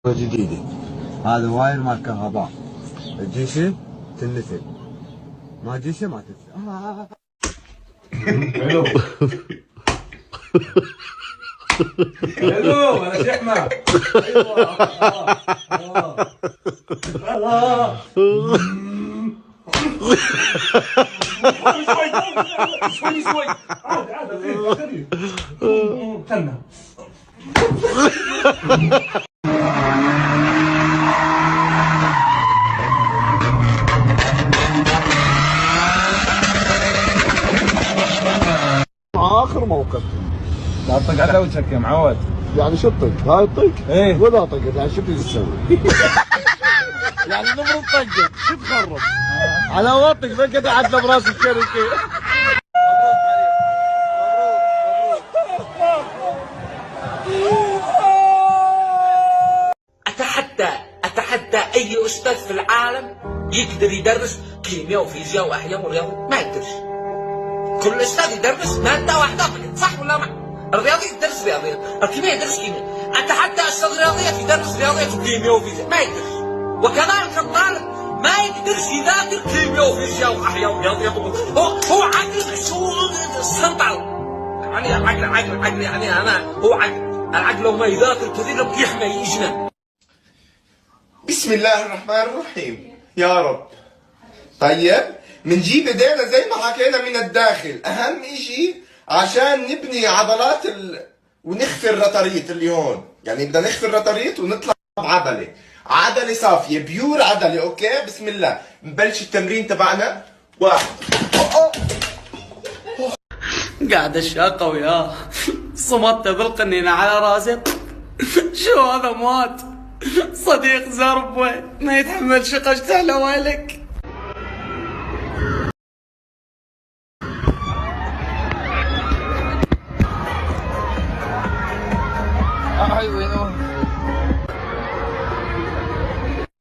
جديدة. هذا واير مال كهرباء. الجيشة تنسل، ما جيشة ما تنسل. حلو. حلو انا شحمة. ايوه شوي عادي استنى. اخر موقف لا تطق على وجهك يا معود. يعني شو الطق؟ هاي الطق؟ ايه ولا طقت يعني شو بدي تسوي؟ يعني نمرض طقت شو تخرب؟ على وطك فكت عدنا براس الشركه. أتحدى أي أستاذ في العالم يقدر يدرس كيمياء وفيزياء وأحياء ورياضة. ما يقدرش. كل أستاذ يدرس مادة واحدة فقط، صح ولا ما؟ الرياضي يدرس رياضيات، الكيمياء يدرس كيمياء. أتحدى أستاذ رياضيات يدرس رياضيات وكيمياء وفيزياء، ما يقدرش. وكذلك الطالب ما يقدرش يذاكر كيمياء وفيزياء وأحياء ورياضيات. هو عقل شو سنطل. يعني العقل يعني أنا هو عقل. العقل لو ما يذاكر كثير لو يحمى يجنن. بسم الله الرحمن الرحيم. يا رب. طيب منجيب ايدينا زي ما حكينا من الداخل، اهم اشي عشان نبني عضلات ونخفي الرطريط اللي هون. يعني بدنا نخفي الرطريط ونطلع عضلة صافية بيور عضلة. اوكي بسم الله نبلش التمرين تبعنا. واحد. قاعد الشاقة وياه صمت بالقنينة على راسي. شو هذا موت صديق زربوي ما يتحمل شقشته على ويلك.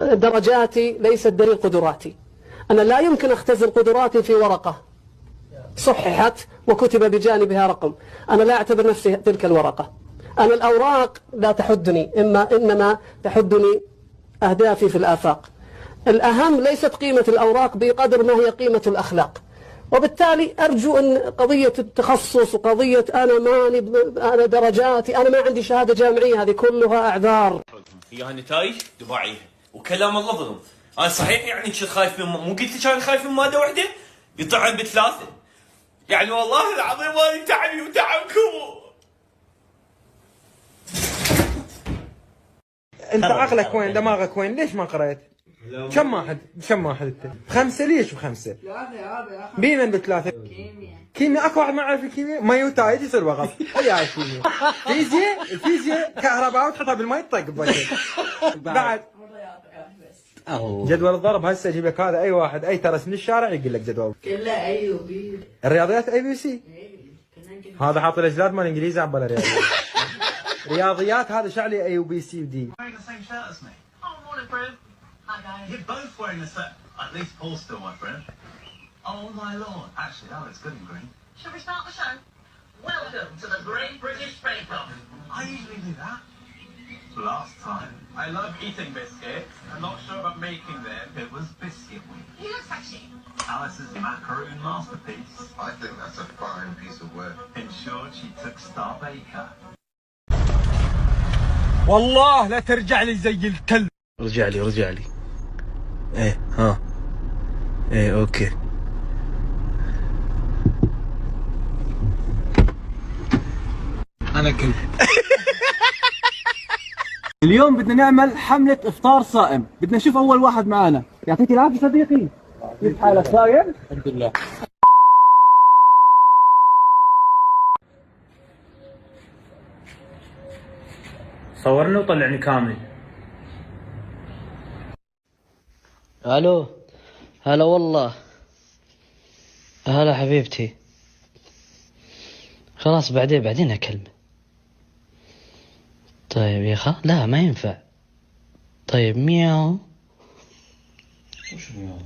درجاتي ليست دليل قدراتي. أنا لا يمكن أختزل قدراتي في ورقة صححت وكتب بجانبها رقم. أنا لا أعتبر نفسي تلك الورقة. أنا الأوراق لا تحدني، إنما تحدني أهدافي في الآفاق. الأهم ليست قيمة الأوراق بقدر ما هي قيمة الأخلاق. وبالتالي أرجو أن قضية التخصص وقضية أنا درجاتي، أنا ما عندي شهادة جامعية، هذه كلها أعذار. فيها نتائج دفاعية وكلام الله ظلم. أنا صحيح يعني كنت خايف من مو قلت لك أنا خايف من مادة واحدة يطعن بثلاثة. يعني والله العظيم هذه تعبي وتعبكم. انت عقلك وين؟ دماغك وين؟ ليش ما قرأت؟ كم واحد انت؟ خمسة ليش بخمسة؟ بيمن بثلاثة؟ كيمياء اكو واحد ما يعرف الكيمياء؟ ما يوتايد يصير وغلط. هي الكيمياء. الفيزياء كهرباء وتحطها بالماء تطق بوجهك. بعد جدول الضرب هسه اجيب لك هذا اي واحد اي ترس من الشارع يقول لك جدول. كلها اي وبي. الرياضيات اي بي سي. هذا حاط الاجلاد مال الانجليزي عبال الرياضيات. رياضيات هذا شعلي اي وبي سي ودي. You're both wearing the same. At least Paul's still my friend. Oh my lord. Actually, that looks good in green. Shall we start the show? Welcome to the Great British Bake Off. I usually do that. Last time. I love eating biscuits. I'm not sure about making them. It was biscuit week. Who looks sexy? Alice's macaroon masterpiece. I think that's a fine piece of work. In short, she took Star Baker. والله لا ترجع لي زي الكلب. رجع لي. ايه ها ايه اوكي. انا كلب. اليوم بدنا نعمل حملة افطار صائم، بدنا نشوف اول واحد معانا. يعطيك العافية صديقي. كيف حالك صايم؟ الحمد لله. صورني وطلعني كامل. الو هلا والله. هلا حبيبتي. خلاص بعدين اكلمه. طيب يا لا ما ينفع. طيب مياو. وش مياو؟